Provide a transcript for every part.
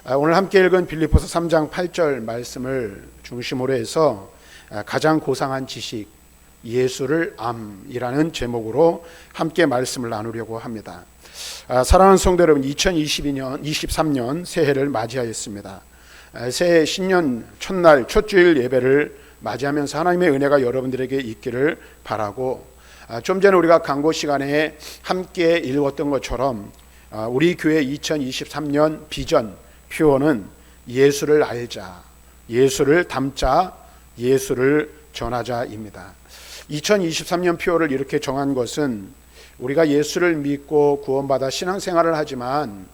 오늘 함께 읽은 빌립보서 3장 8절 말씀을 중심으로 해서 가장 고상한 지식 예수를 암이라는 제목으로 함께 말씀을 나누려고 합니다. 사랑하는 성도 여러분, 2023년 새해를 맞이하였습니다. 새해 신년 첫날 첫주일 예배를 맞이하면서 하나님의 은혜가 여러분들에게 있기를 바라고, 좀 전에 우리가 강고 시간에 함께 읽었던 것처럼 우리 교회 2023년 비전 표어는 예수를 알자, 예수를 담자, 예수를 전하자입니다. 2023년 표어를 이렇게 정한 것은 우리가 예수를 믿고 구원받아 신앙생활을 하지만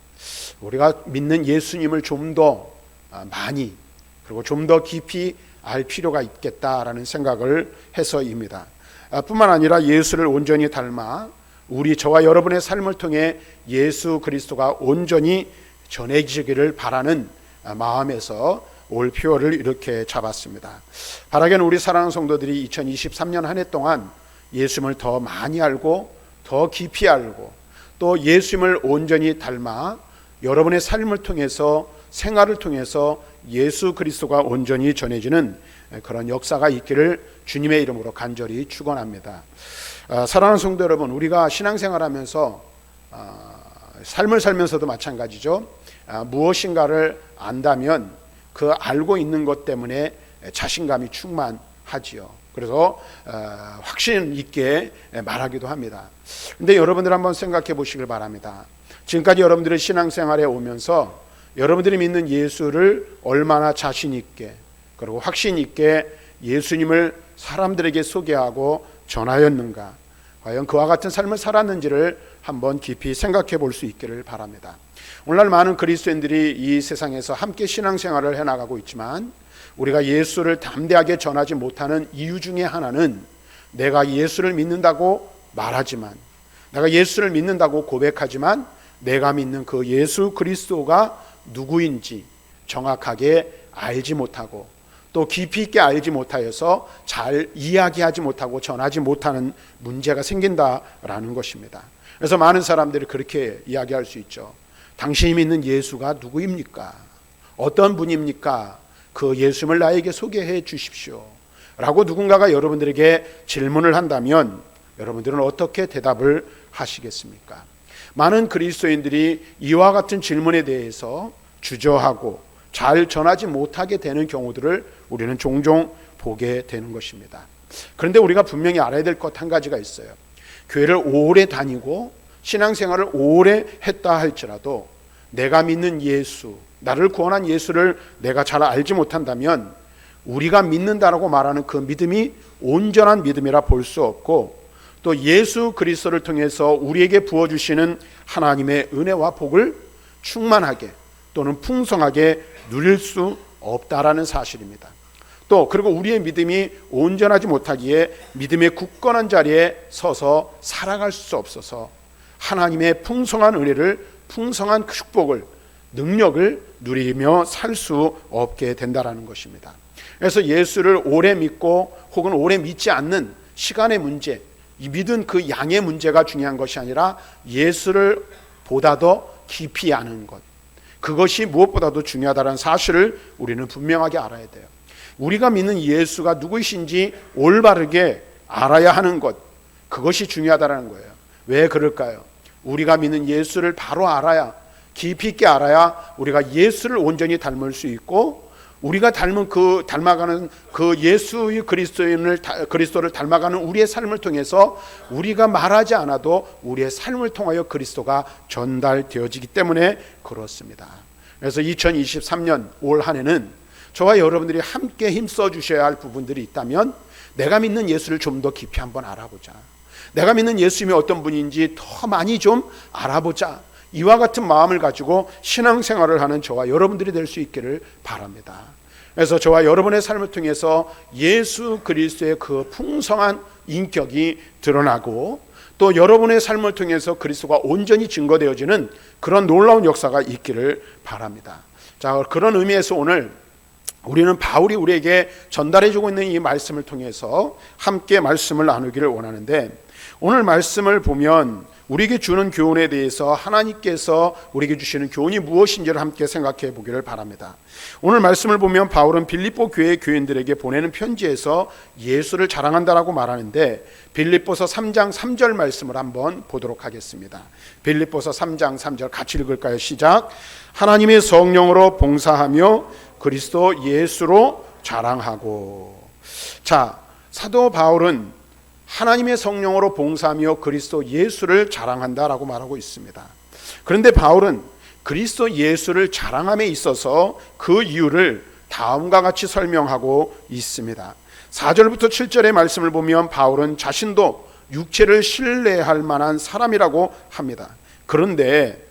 우리가 믿는 예수님을 좀 더 많이 그리고 좀 더 깊이 알 필요가 있겠다라는 생각을 해서입니다. 뿐만 아니라 예수를 온전히 닮아 저와 여러분의 삶을 통해 예수 그리스도가 온전히 전해지기를 바라는 마음에서 올 표어를 이렇게 잡았습니다. 바라기는 우리 사랑하는 성도들이 2023년 한 해 동안 예수님을 더 많이 알고 더 깊이 알고 또 예수님을 온전히 닮아 여러분의 삶을 통해서 생활을 통해서 예수 그리스도가 온전히 전해지는 그런 역사가 있기를 주님의 이름으로 간절히 축원합니다. 사랑하는 성도 여러분, 우리가 신앙생활하면서 삶을 살면서도 마찬가지죠. 무엇인가를 안다면 그 알고 있는 것 때문에 자신감이 충만하지요. 그래서 확신 있게 말하기도 합니다. 근데 여러분들 한번 생각해 보시길 바랍니다. 지금까지 여러분들의 신앙생활에 오면서 여러분들이 믿는 예수를 얼마나 자신 있게 그리고 확신 있게 예수님을 사람들에게 소개하고 전하였는가, 과연 그와 같은 삶을 살았는지를 한번 깊이 생각해 볼 수 있기를 바랍니다. 오늘날 많은 그리스도인들이 이 세상에서 함께 신앙생활을 해나가고 있지만 우리가 예수를 담대하게 전하지 못하는 이유 중에 하나는 내가 예수를 믿는다고 말하지만, 내가 예수를 믿는다고 고백하지만 내가 믿는 그 예수 그리스도가 누구인지 정확하게 알지 못하고 또 깊이 있게 알지 못하여서 잘 이야기하지 못하고 전하지 못하는 문제가 생긴다라는 것입니다. 그래서 많은 사람들이 그렇게 이야기할 수 있죠. 당신이 믿는 예수가 누구입니까? 어떤 분입니까? 그 예수님을 나에게 소개해 주십시오 라고 누군가가 여러분들에게 질문을 한다면 여러분들은 어떻게 대답을 하시겠습니까? 많은 그리스도인들이 이와 같은 질문에 대해서 주저하고 잘 전하지 못하게 되는 경우들을 우리는 종종 보게 되는 것입니다. 그런데 우리가 분명히 알아야 될 것 한 가지가 있어요. 교회를 오래 다니고 신앙생활을 오래 했다 할지라도 내가 믿는 예수, 나를 구원한 예수를 내가 잘 알지 못한다면 우리가 믿는다라고 말하는 그 믿음이 온전한 믿음이라 볼 수 없고, 또 예수 그리스도를 통해서 우리에게 부어주시는 하나님의 은혜와 복을 충만하게 또는 풍성하게 누릴 수 없다라는 사실입니다. 또 그리고 우리의 믿음이 온전하지 못하기에 믿음의 굳건한 자리에 서서 살아갈 수 없어서 하나님의 풍성한 은혜를, 풍성한 축복을, 능력을 누리며 살 수 없게 된다라는 것입니다. 그래서 예수를 오래 믿고 혹은 오래 믿지 않는 시간의 문제, 이 믿은 그 양의 문제가 중요한 것이 아니라 예수를 보다 더 깊이 아는 것, 그것이 무엇보다도 중요하다는 사실을 우리는 분명하게 알아야 돼요. 우리가 믿는 예수가 누구이신지 올바르게 알아야 하는 것, 그것이 중요하다는 거예요. 왜 그럴까요? 우리가 믿는 예수를 바로 알아야, 깊이 있게 알아야 우리가 예수를 온전히 닮을 수 있고, 우리가 닮아가는 그 예수의 그리스도를 닮아가는 우리의 삶을 통해서 우리가 말하지 않아도 우리의 삶을 통하여 그리스도가 전달되어지기 때문에 그렇습니다. 그래서 2023년 올 한 해는 저와 여러분들이 함께 힘써 주셔야 할 부분들이 있다면 내가 믿는 예수를 좀 더 깊이 한번 알아보자, 내가 믿는 예수님이 어떤 분인지 더 많이 좀 알아보자, 이와 같은 마음을 가지고 신앙생활을 하는 저와 여러분들이 될 수 있기를 바랍니다. 그래서 저와 여러분의 삶을 통해서 예수 그리스도의 그 풍성한 인격이 드러나고 또 여러분의 삶을 통해서 그리스도가 온전히 증거되어지는 그런 놀라운 역사가 있기를 바랍니다. 자, 그런 의미에서 오늘 우리는 바울이 우리에게 전달해주고 있는 이 말씀을 통해서 함께 말씀을 나누기를 원하는데, 오늘 말씀을 보면 우리에게 주는 교훈에 대해서 하나님께서 우리에게 주시는 교훈이 무엇인지를 함께 생각해 보기를 바랍니다. 오늘 말씀을 보면 바울은 빌립보 교회 교인들에게 보내는 편지에서 예수를 자랑한다라고 말하는데, 빌립보서 3장 3절 말씀을 한번 보도록 하겠습니다. 빌립보서 3장 3절 같이 읽을까요? 시작. 하나님의 성령으로 봉사하며 그리스도 예수로 자랑하고. 자, 사도 바울은 하나님의 성령으로 봉사하며 그리스도 예수를 자랑한다라고 말하고 있습니다. 그런데 바울은 그리스도 예수를 자랑함에 있어서 그 이유를 다음과 같이 설명하고 있습니다. 4절부터 7절의 말씀을 보면 바울은 자신도 육체를 신뢰할 만한 사람이라고 합니다. 그런데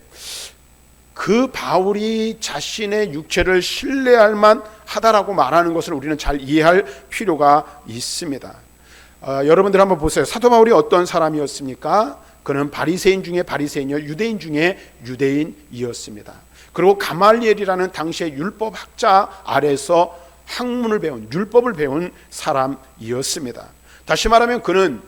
그 바울이 자신의 육체를 신뢰할 만하다라고 말하는 것을 우리는 잘 이해할 필요가 있습니다. 여러분들 한번 보세요. 사도 바울이 어떤 사람이었습니까? 그는 바리새인 중에 바리새인이요, 유대인 중에 유대인이었습니다. 그리고 가말리엘이라는 당시의 율법 학자 아래서 학문을 배운, 율법을 배운 사람이었습니다. 다시 말하면 그는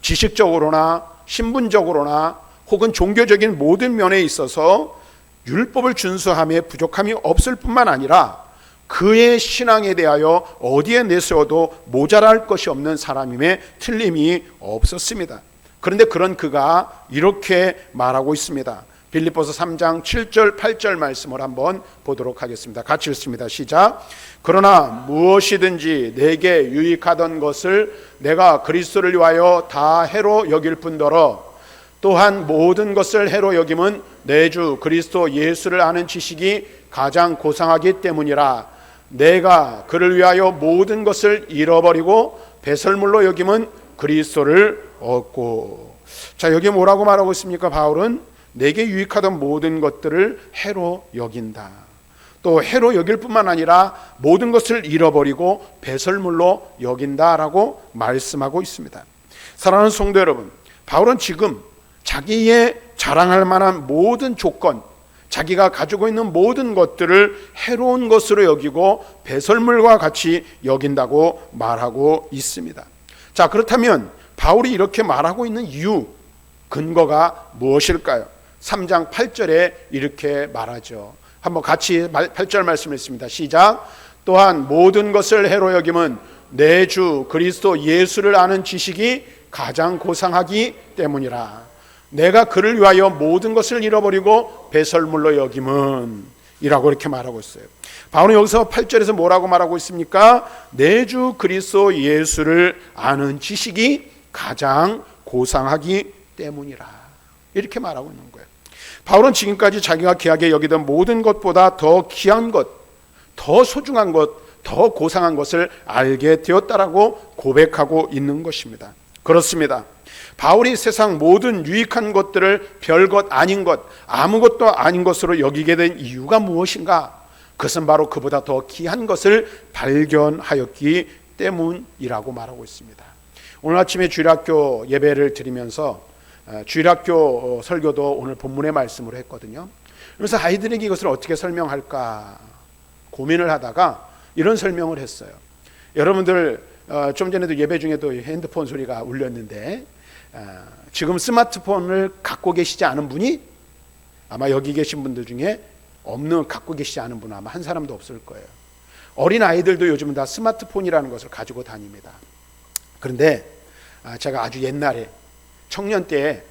지식적으로나 신분적으로나 혹은 종교적인 모든 면에 있어서 율법을 준수함에 부족함이 없을 뿐만 아니라 그의 신앙에 대하여 어디에 내세워도 모자랄 것이 없는 사람임에 틀림이 없었습니다. 그런데 그런 그가 이렇게 말하고 있습니다. 빌립보서 3장 7절 8절 말씀을 한번 보도록 하겠습니다. 같이 읽습니다. 시작. 그러나 무엇이든지 내게 유익하던 것을 내가 그리스도를 위하여 다 해로 여길 뿐더러 또한 모든 것을 해로 여김은 내 주 그리스도 예수를 아는 지식이 가장 고상하기 때문이라. 내가 그를 위하여 모든 것을 잃어버리고 배설물로 여김은 그리스도를 얻고. 자, 여기 뭐라고 말하고 있습니까? 바울은 내게 유익하던 모든 것들을 해로 여긴다. 또 해로 여길 뿐만 아니라 모든 것을 잃어버리고 배설물로 여긴다라고 말씀하고 있습니다. 사랑하는 성도 여러분, 바울은 지금 자기의 자랑할 만한 모든 조건, 자기가 가지고 있는 모든 것들을 해로운 것으로 여기고 배설물과 같이 여긴다고 말하고 있습니다. 자, 그렇다면 바울이 이렇게 말하고 있는 이유, 근거가 무엇일까요? 3장 8절에 이렇게 말하죠. 한번 같이 8절 말씀을 읽습니다. 시작. 또한 모든 것을 해로 여김은 내 주 그리스도 예수를 아는 지식이 가장 고상하기 때문이라. 내가 그를 위하여 모든 것을 잃어버리고 배설물로 여김은 이라고 이렇게 말하고 있어요. 바울은 여기서 8절에서 뭐라고 말하고 있습니까? 내 주 그리스도 예수를 아는 지식이 가장 고상하기 때문이라. 이렇게 말하고 있는 거예요. 바울은 지금까지 자기가 귀하게 여기던 모든 것보다 더 귀한 것, 더 소중한 것, 더 고상한 것을 알게 되었다라고 고백하고 있는 것입니다. 그렇습니다. 바울이 세상 모든 유익한 것들을 별것 아닌 것, 아무것도 아닌 것으로 여기게 된 이유가 무엇인가? 그것은 바로 그보다 더 귀한 것을 발견하였기 때문이라고 말하고 있습니다. 오늘 아침에 주일학교 예배를 드리면서 주일학교 설교도 오늘 본문의 말씀으로 했거든요. 그래서 아이들에게 이것을 어떻게 설명할까 고민을 하다가 이런 설명을 했어요. 여러분들 좀 전에도 예배 중에도 핸드폰 소리가 울렸는데 지금 스마트폰을 갖고 계시지 않은 분이 아마 여기 계신 분들 중에 갖고 계시지 않은 분은 아마 한 사람도 없을 거예요. 어린 아이들도 요즘은 다 스마트폰이라는 것을 가지고 다닙니다. 그런데 제가 아주 옛날에 청년 때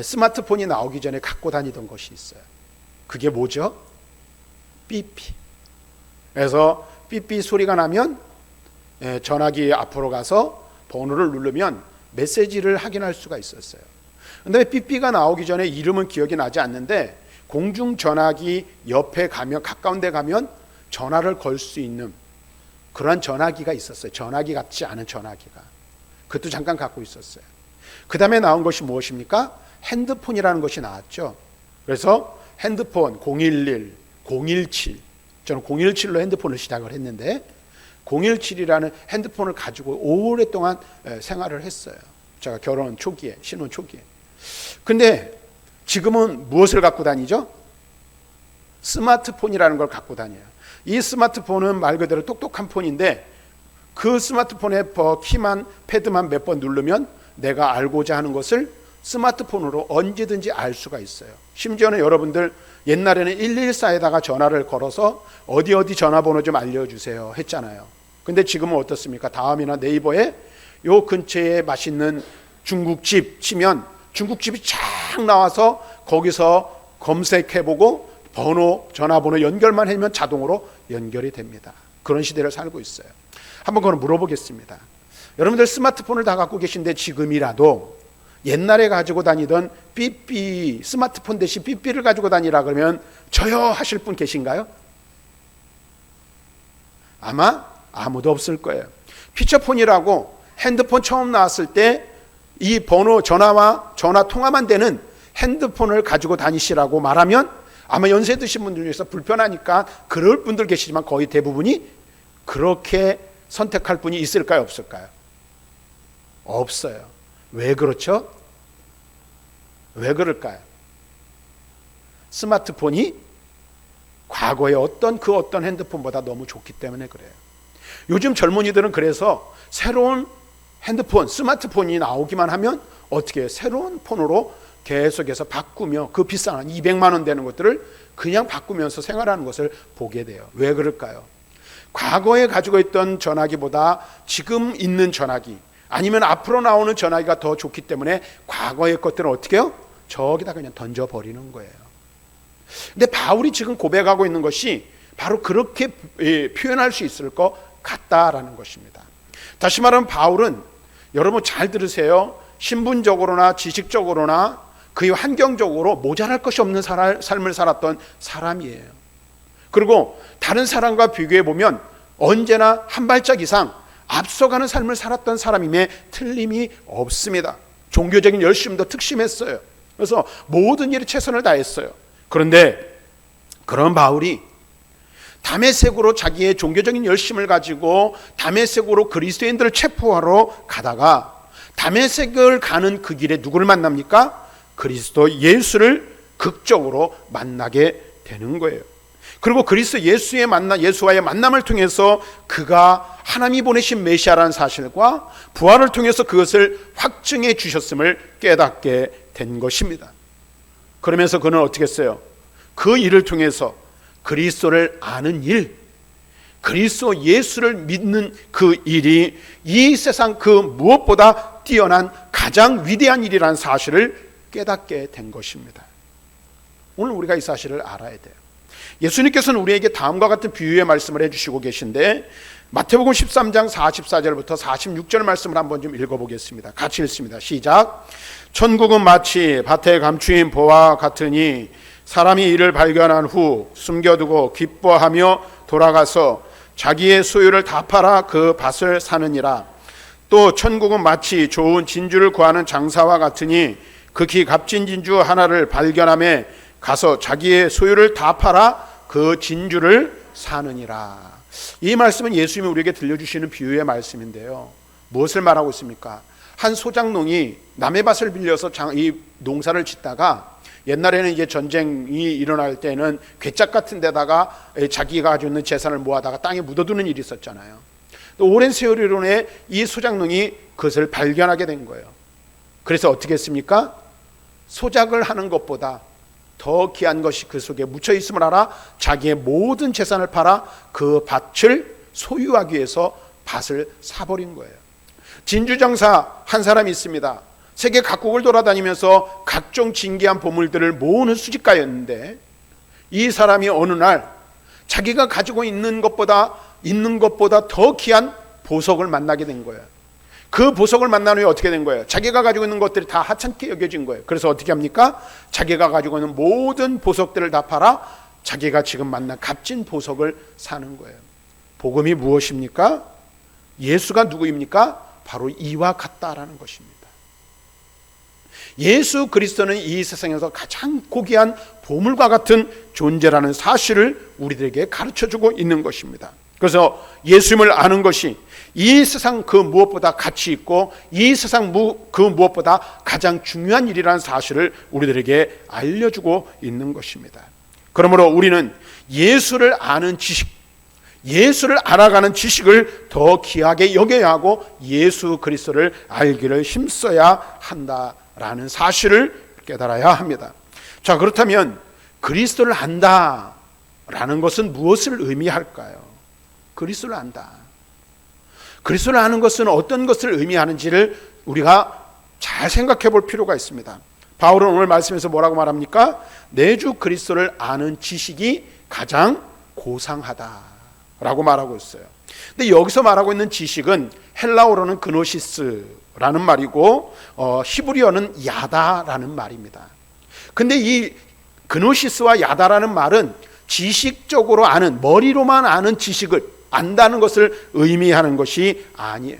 스마트폰이 나오기 전에 갖고 다니던 것이 있어요. 그게 뭐죠? 삐삐. 그래서 삐삐 소리가 나면 전화기 앞으로 가서 번호를 누르면 메시지를 확인할 수가 있었어요. 그런데 삐삐가 나오기 전에 이름은 기억이 나지 않는데 공중전화기 옆에 가면, 가까운 데 가면 전화를 걸 수 있는 그런 전화기가 있었어요. 전화기 같지 않은 전화기가. 그것도 잠깐 갖고 있었어요. 그 다음에 나온 것이 무엇입니까? 핸드폰이라는 것이 나왔죠. 그래서 핸드폰 011, 017, 저는 017로 핸드폰을 시작을 했는데 017이라는 핸드폰을 가지고 오랫동안 생활을 했어요. 제가 결혼 초기에, 신혼 초기에. 근데 지금은 무엇을 갖고 다니죠? 스마트폰이라는 걸 갖고 다녀요. 이 스마트폰은 말 그대로 똑똑한 폰인데 그 스마트폰의 키만, 패드만 몇 번 누르면 내가 알고자 하는 것을 스마트폰으로 언제든지 알 수가 있어요. 심지어는 여러분들 옛날에는 114에다가 전화를 걸어서 어디 전화번호 좀 알려주세요 했잖아요. 근데 지금은 어떻습니까? 다음이나 네이버에 요 근처에 맛있는 중국집 치면 중국집이 쫙 나와서 거기서 검색해보고 전화번호 연결만 하면 자동으로 연결이 됩니다. 그런 시대를 살고 있어요. 한번 그걸 물어보겠습니다. 여러분들 스마트폰을 다 갖고 계신데 지금이라도 옛날에 가지고 다니던 삐삐, 스마트폰 대신 삐삐를 가지고 다니라 그러면 저요 하실 분 계신가요? 아마 아무도 없을 거예요. 피처폰이라고 핸드폰 처음 나왔을 때 이 전화 통화만 되는 핸드폰을 가지고 다니시라고 말하면 아마 연세 드신 분들 중에서 불편하니까 그럴 분들 계시지만 거의 대부분이 그렇게 선택할 분이 있을까요? 없을까요? 없어요. 왜 그렇죠? 왜 그럴까요? 스마트폰이 과거의 어떤 핸드폰보다 너무 좋기 때문에 그래요. 요즘 젊은이들은 그래서 새로운 핸드폰, 스마트폰이 나오기만 하면 어떻게 해요? 새로운 폰으로 계속해서 바꾸며 그 비싼 한 200만 원 되는 것들을 그냥 바꾸면서 생활하는 것을 보게 돼요. 왜 그럴까요? 과거에 가지고 있던 전화기보다 지금 있는 전화기 아니면 앞으로 나오는 전화기가 더 좋기 때문에 과거의 것들은 어떻게 해요? 저기다 그냥 던져버리는 거예요. 근데 바울이 지금 고백하고 있는 것이 바로 그렇게 표현할 수 있을 것 같다라는 것입니다. 다시 말하면 바울은 여러분 잘 들으세요. 신분적으로나 지식적으로나 그 환경적으로 모자랄 것이 없는 삶을 살았던 사람이에요. 그리고 다른 사람과 비교해 보면 언제나 한 발짝 이상 앞서가는 삶을 살았던 사람임에 틀림이 없습니다. 종교적인 열심도 특심했어요. 그래서 모든 일에 최선을 다했어요. 그런데 그런 바울이 다메섹으로 자기의 종교적인 열심을 가지고 다메섹으로 그리스도인들을 체포하러 가다가 다메섹을 가는 그 길에 누구를 만납니까? 그리스도 예수를 극적으로 만나게 되는 거예요. 그리고 그리스도 예수와의 만남을 통해서 그가 하나님이 보내신 메시아라는 사실과 부활을 통해서 그것을 확증해 주셨음을 깨닫게 된 것입니다. 그러면서 그는 어떻게 했어요? 그 일을 통해서 그리스도를 아는 일, 그리스도 예수를 믿는 그 일이 이 세상 그 무엇보다 뛰어난 가장 위대한 일이라는 사실을 깨닫게 된 것입니다. 오늘 우리가 이 사실을 알아야 돼요. 예수님께서는 우리에게 다음과 같은 비유의 말씀을 해주시고 계신데 마태복음 13장 44절부터 46절 말씀을 한번 좀 읽어보겠습니다. 같이 읽습니다. 시작. 천국은 마치 밭에 감추인 보와 같으니 사람이 이를 발견한 후 숨겨두고 기뻐하며 돌아가서 자기의 소유를 다 팔아 그 밭을 사느니라. 또 천국은 마치 좋은 진주를 구하는 장사와 같으니 극히 값진 진주 하나를 발견하며 가서 자기의 소유를 다 팔아 그 진주를 사느니라. 이 말씀은 예수님이 우리에게 들려주시는 비유의 말씀인데요. 무엇을 말하고 있습니까? 한 소작농이 남의 밭을 빌려서 이 농사를 짓다가 옛날에는 이제 전쟁이 일어날 때는 괴짝 같은 데다가 자기가 가지고 있는 재산을 모아다가 땅에 묻어두는 일이 있었잖아요. 또 오랜 세월이 이 소작농이 그것을 발견하게 된 거예요. 그래서 어떻게 했습니까? 소작을 하는 것보다 더 귀한 것이 그 속에 묻혀 있음을 알아 자기의 모든 재산을 팔아 그 밭을 소유하기 위해서 밭을 사버린 거예요. 진주장사 한 사람이 있습니다. 세계 각국을 돌아다니면서 각종 진귀한 보물들을 모으는 수집가였는데 이 사람이 어느 날 자기가 가지고 있는 것보다 더 귀한 보석을 만나게 된 거예요. 그 보석을 만난 후에 어떻게 된 거예요? 자기가 가지고 있는 것들이 다 하찮게 여겨진 거예요. 그래서 어떻게 합니까? 자기가 가지고 있는 모든 보석들을 다 팔아 자기가 지금 만난 값진 보석을 사는 거예요. 복음이 무엇입니까? 예수가 누구입니까? 바로 이와 같다라는 것입니다. 예수 그리스도는 이 세상에서 가장 고귀한 보물과 같은 존재라는 사실을 우리들에게 가르쳐주고 있는 것입니다. 그래서 예수님을 아는 것이 이 세상 그 무엇보다 가치 있고 이 세상 그 무엇보다 가장 중요한 일이라는 사실을 우리들에게 알려주고 있는 것입니다. 그러므로 우리는 예수를 아는 지식, 예수를 알아가는 지식을 더 귀하게 여겨야 하고 예수 그리스도를 알기를 힘써야 한다라는 라는 사실을 깨달아야 합니다. 자, 그렇다면 그리스도를 안다 라는 것은 무엇을 의미할까요? 그리스도를 안다. 그리스도를 아는 것은 어떤 것을 의미하는지를 우리가 잘 생각해 볼 필요가 있습니다. 바울은 오늘 말씀에서 뭐라고 말합니까? 내 주 그리스도를 아는 지식이 가장 고상하다라고 말하고 있어요. 근데 여기서 말하고 있는 지식은 헬라어로는 그노시스라는 말이고 히브리어는 야다라는 말입니다. 근데 이 그노시스와 야다라는 말은 지식적으로 아는, 머리로만 아는 지식을 안다는 것을 의미하는 것이 아니에요.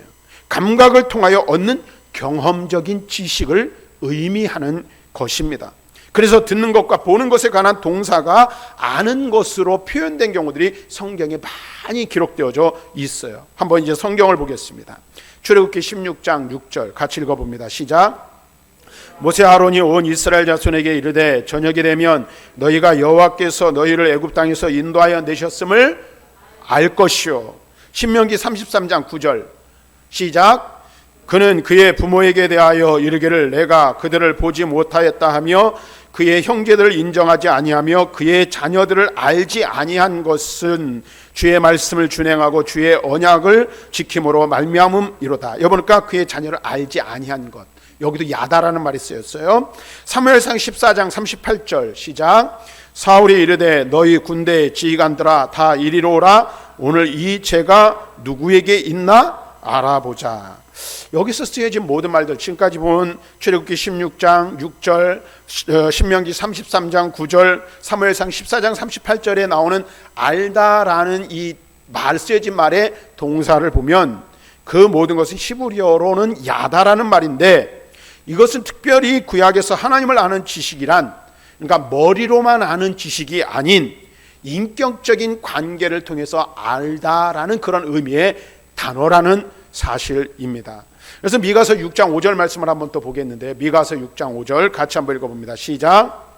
감각을 통하여 얻는 경험적인 지식을 의미하는 것입니다. 그래서 듣는 것과 보는 것에 관한 동사가 아는 것으로 표현된 경우들이 성경에 많이 기록되어져 있어요. 한번 이제 성경을 보겠습니다. 출애굽기 16장 6절 같이 읽어봅니다. 시작. 모세 아론이 온 이스라엘 자손에게 이르되 저녁이 되면 너희가 여호와께서 너희를 애굽 땅에서 인도하여 내셨음을 알 것이요. 신명기 33장 9절 시작. 그는 그의 부모에게 대하여 이르기를 내가 그들을 보지 못하였다 하며 그의 형제들을 인정하지 아니하며 그의 자녀들을 알지 아니한 것은 주의 말씀을 준행하고 주의 언약을 지킴으로 말미암음이로다. 여보니까 그의 자녀를 알지 아니한 것, 여기도 야다라는 말이 쓰였어요. 사무엘상 14장 38절 시작. 사울이 이르되 너희 군대의 지휘관들아 다 이리로 오라. 오늘 이 죄가 누구에게 있나 알아보자. 여기서 쓰여진 모든 말들, 지금까지 본 출애굽기 16장 6절, 신명기 33장 9절, 사무엘상 14장 38절에 나오는 알다라는 이 말 쓰여진 말의 동사를 보면 그 모든 것은 히브리어로는 야다라는 말인데, 이것은 특별히 구약에서 하나님을 아는 지식이란, 그러니까 머리로만 아는 지식이 아닌 인격적인 관계를 통해서 알다라는 그런 의미의 단어라는 사실입니다. 그래서 미가서 6장 5절 말씀을 한번 또 보겠는데, 미가서 6장 5절 같이 한번 읽어봅니다. 시작.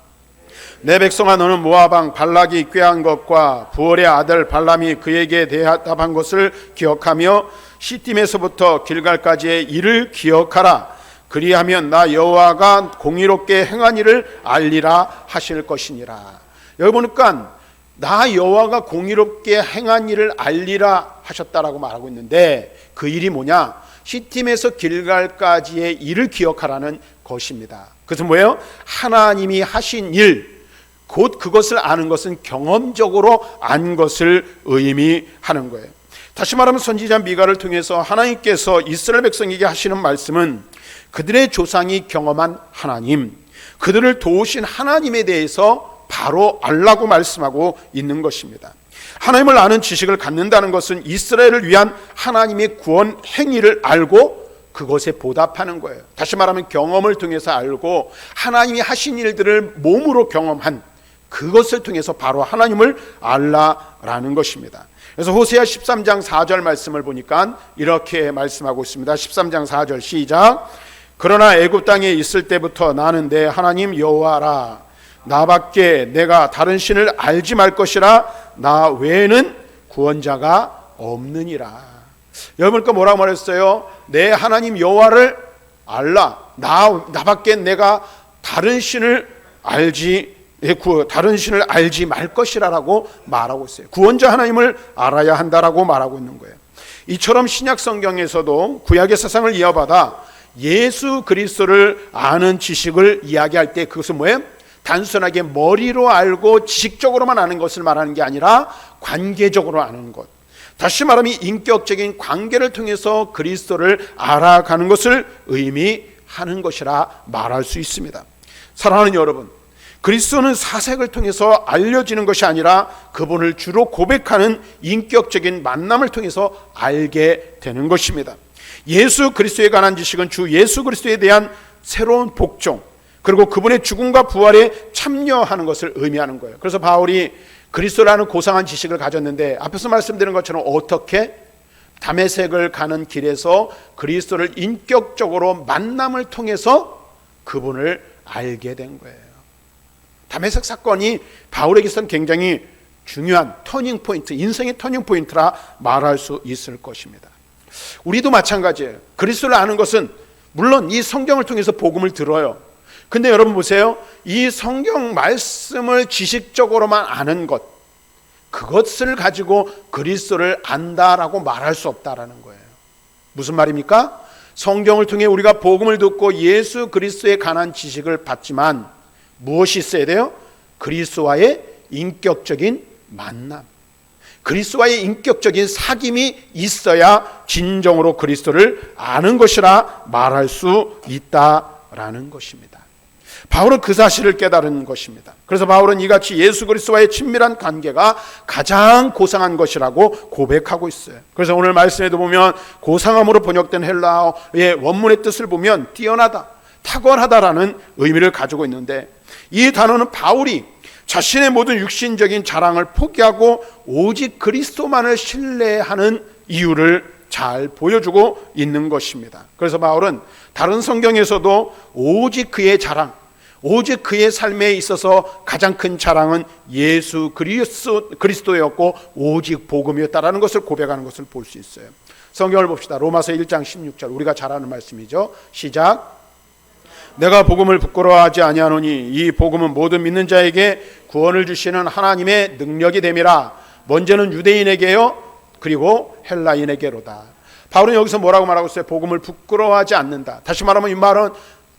내 백성아 너는 모압 왕 발락이 꾀한 것과 부올의 아들 발람이 그에게 대답한 것을 기억하며 시딤에서부터 길갈까지의 일을 기억하라. 그리하면 나 여호와가 공의롭게 행한 일을 알리라 하실 것이니라. 여기 보니까 나 여호와가 공의롭게 행한 일을 알리라 하셨다라고 말하고 있는데, 그 일이 뭐냐? 시딤에서 길갈까지의 일을 기억하라는 것입니다. 그래서 뭐예요? 하나님이 하신 일, 곧 그것을 아는 것은 경험적으로 안 것을 의미하는 거예요. 다시 말하면 선지자 미가를 통해서 하나님께서 이스라엘 백성에게 하시는 말씀은 그들의 조상이 경험한 하나님, 그들을 도우신 하나님에 대해서 바로 알라고 말씀하고 있는 것입니다. 하나님을 아는 지식을 갖는다는 것은 이스라엘을 위한 하나님의 구원 행위를 알고 그것에 보답하는 거예요. 다시 말하면 경험을 통해서 알고 하나님이 하신 일들을 몸으로 경험한 그것을 통해서 바로 하나님을 알라라는 것입니다. 그래서 호세아 13장 4절 말씀을 보니까 이렇게 말씀하고 있습니다. 13장 4절 시작. 그러나 애굽 땅에 있을 때부터 나는 내 하나님 여호와라. 나밖에 내가 다른 신을 알지 말 것이라. 나 외에는 구원자가 없느니라. 여러분께 뭐라고 말했어요? 내 하나님 여호와를 알라. 나밖에 내가 다른 신을 알지 말 것이라라고 말하고 있어요. 구원자 하나님을 알아야 한다라고 말하고 있는 거예요. 이처럼 신약 성경에서도 구약의 사상을 이어받아 예수 그리스도를 아는 지식을 이야기할 때 그것은 뭐예요? 단순하게 머리로 알고 지식적으로만 아는 것을 말하는 게 아니라 관계적으로 아는 것, 다시 말하면 인격적인 관계를 통해서 그리스도를 알아가는 것을 의미하는 것이라 말할 수 있습니다. 사랑하는 여러분, 그리스도는 사색을 통해서 알려지는 것이 아니라 그분을 주로 고백하는 인격적인 만남을 통해서 알게 되는 것입니다. 예수 그리스도에 관한 지식은 주 예수 그리스도에 대한 새로운 복종, 그리고 그분의 죽음과 부활에 참여하는 것을 의미하는 거예요. 그래서 바울이 그리스도라는 고상한 지식을 가졌는데, 앞에서 말씀드린 것처럼 어떻게 다메섹을 가는 길에서 그리스도를 인격적으로 만남을 통해서 그분을 알게 된 거예요. 다메섹 사건이 바울에게서는 굉장히 중요한 터닝포인트, 인생의 터닝포인트라 말할 수 있을 것입니다. 우리도 마찬가지예요. 그리스도를 아는 것은 물론 이 성경을 통해서 복음을 들어요. 근데 여러분 보세요. 이 성경 말씀을 지식적으로만 아는 것, 그것을 가지고 그리스도를 안다라고 말할 수 없다라는 거예요. 무슨 말입니까? 성경을 통해 우리가 복음을 듣고 예수 그리스도에 관한 지식을 받지만 무엇이 있어야 돼요? 그리스도와의 인격적인 만남, 그리스도와의 인격적인 사귐이 있어야 진정으로 그리스도를 아는 것이라 말할 수 있다라는 것입니다. 바울은 그 사실을 깨달은 것입니다. 그래서 바울은 이같이 예수 그리스도와의 친밀한 관계가 가장 고상한 것이라고 고백하고 있어요. 그래서 오늘 말씀에도 보면 고상함으로 번역된 헬라어의 원문의 뜻을 보면 뛰어나다, 탁월하다라는 의미를 가지고 있는데, 이 단어는 바울이 자신의 모든 육신적인 자랑을 포기하고 오직 그리스도만을 신뢰하는 이유를 잘 보여주고 있는 것입니다. 그래서 바울은 다른 성경에서도 오직 그의 자랑, 오직 그의 삶에 있어서 가장 큰 자랑은 예수 그리스도였고 오직 복음이었다라는 것을 고백하는 것을 볼 수 있어요. 성경을 봅시다. 로마서 1장 16절, 우리가 잘 아는 말씀이죠. 시작. 내가 복음을 부끄러워하지 아니하노니 이 복음은 모든 믿는 자에게 구원을 주시는 하나님의 능력이 됨이라. 먼저는 유대인에게요, 그리고 헬라인에게로다. 바울은 여기서 뭐라고 말하고 있어요? 복음을 부끄러워하지 않는다. 다시 말하면 이 말은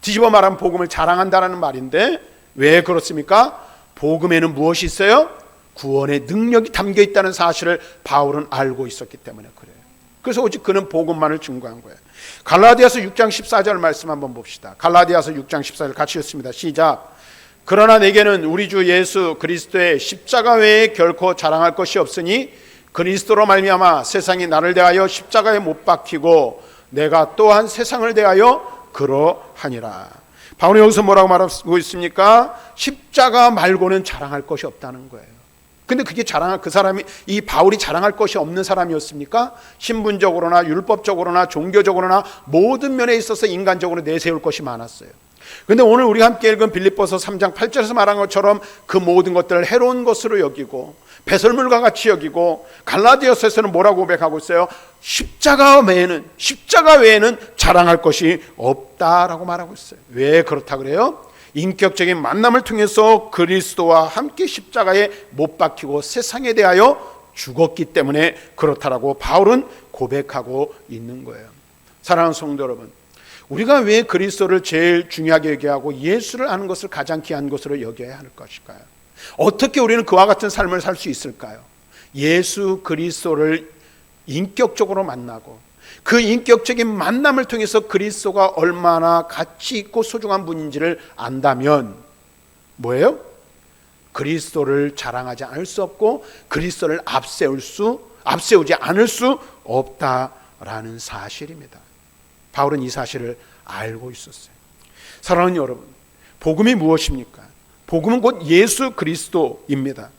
뒤집어 말하면 복음을 자랑한다는 말인데, 왜 그렇습니까? 복음에는 무엇이 있어요? 구원의 능력이 담겨 있다는 사실을 바울은 알고 있었기 때문에 그래요. 그래서 오직 그는 복음만을 증거한 거예요. 갈라디아서 6장 14절 말씀 한번 봅시다. 갈라디아서 6장 14절 같이 읽습니다. 시작. 그러나 내게는 우리 주 예수 그리스도의 십자가 외에 결코 자랑할 것이 없으니 그리스도로 말미암아 세상이 나를 대하여 십자가에 못 박히고 내가 또한 세상을 대하여 그러하니라. 바울이 여기서 뭐라고 말하고 있습니까? 십자가 말고는 자랑할 것이 없다는 거예요. 근데 그게 그 사람이, 이 바울이 자랑할 것이 없는 사람이었습니까? 신분적으로나 율법적으로나 종교적으로나 모든 면에 있어서 인간적으로 내세울 것이 많았어요. 근데 오늘 우리가 함께 읽은 빌립보서 3장 8절에서 말한 것처럼 그 모든 것들을 해로운 것으로 여기고 배설물과 같이 여기고, 갈라디아서에서는 뭐라고 고백하고 있어요? 십자가 외에는 자랑할 것이 없다라고 말하고 있어요. 왜 그렇다 그래요? 인격적인 만남을 통해서 그리스도와 함께 십자가에 못 박히고 세상에 대하여 죽었기 때문에 그렇다라고 바울은 고백하고 있는 거예요. 사랑하는 성도 여러분, 우리가 왜 그리스도를 제일 중요하게 여겨하고 예수를 아는 것을 가장 귀한 것으로 여겨야 할 것일까요? 어떻게 우리는 그와 같은 삶을 살 수 있을까요? 예수 그리스도를 인격적으로 만나고 그 인격적인 만남을 통해서 그리스도가 얼마나 가치 있고 소중한 분인지를 안다면 뭐예요? 그리스도를 자랑하지 않을 수 없고 그리스도를 앞세우지 않을 수 없다라는 사실입니다. 바울은 이 사실을 알고 있었어요. 사랑하는 여러분, 복음이 무엇입니까? 복음은 곧 예수 그리스도입니다.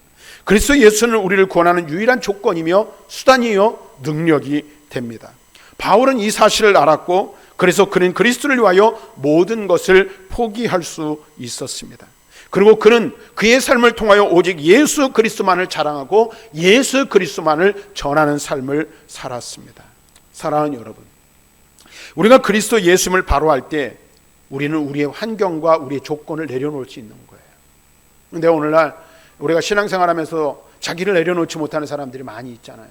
그리스도 예수는 우리를 구원하는 유일한 조건이며 수단이요 능력이 됩니다. 바울은 이 사실을 알았고, 그래서 그는 그리스도를 위하여 모든 것을 포기할 수 있었습니다. 그리고 그는 그의 삶을 통하여 오직 예수 그리스도만을 자랑하고 예수 그리스도만을 전하는 삶을 살았습니다. 사랑하는 여러분, 우리가 그리스도 예수님을 바로 할 때 우리는 우리의 환경과 우리의 조건을 내려놓을 수 있는 거예요. 그런데 오늘날 우리가 신앙생활하면서 자기를 내려놓지 못하는 사람들이 많이 있잖아요.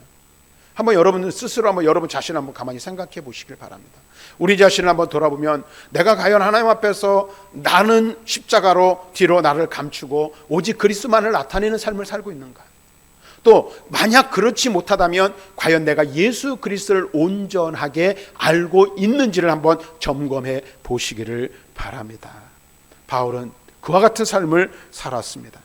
한번 여러분 스스로 여러분 자신을 한번 가만히 생각해 보시길 바랍니다. 우리 자신을 한번 돌아보면 내가 과연 하나님 앞에서 나는 십자가로 뒤로 나를 감추고 오직 그리스도만을 나타내는 삶을 살고 있는가? 또 만약 그렇지 못하다면 과연 내가 예수 그리스도를 온전하게 알고 있는지를 한번 점검해 보시기를 바랍니다. 바울은 그와 같은 삶을 살았습니다.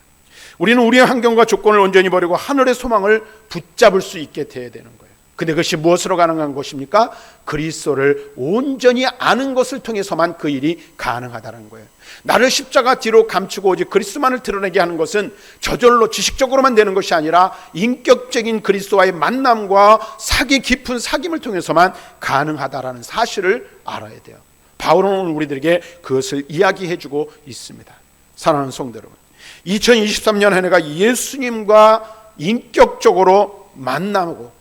우리는 우리의 환경과 조건을 온전히 버리고 하늘의 소망을 붙잡을 수 있게 되어야 되는 거예요. 근데 그것이 무엇으로 가능한 것입니까? 그리스도를 온전히 아는 것을 통해서만 그 일이 가능하다는 거예요. 나를 십자가 뒤로 감추고 오직 그리스도만을 드러내게 하는 것은 저절로 지식적으로만 되는 것이 아니라 인격적인 그리스도와의 만남과 깊은 사귐을 통해서만 가능하다라는 사실을 알아야 돼요. 바울은 오늘 우리들에게 그것을 이야기해주고 있습니다. 사랑하는 성도 여러분, 2023년 한 해가 예수님과 인격적으로 만나고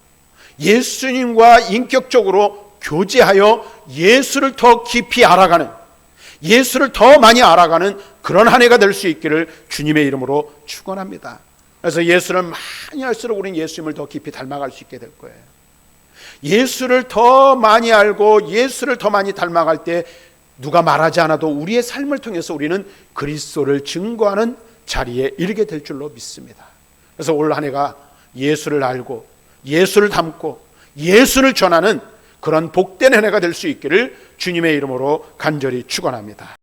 예수님과 인격적으로 교제하여 예수를 더 깊이 알아가는, 예수를 더 많이 알아가는 그런 한 해가 될 수 있기를 주님의 이름으로 축원합니다. 그래서 예수를 많이 할수록 우리는 예수님을 더 깊이 닮아갈 수 있게 될 거예요. 예수를 더 많이 알고 예수를 더 많이 닮아갈 때 누가 말하지 않아도 우리의 삶을 통해서 우리는 그리스도를 증거하는 자리에 이르게 될 줄로 믿습니다. 그래서 올 한 해가 예수를 알고 예수를 닮고 예수를 전하는 그런 복된 한 해가 될 수 있기를 주님의 이름으로 간절히 축원합니다.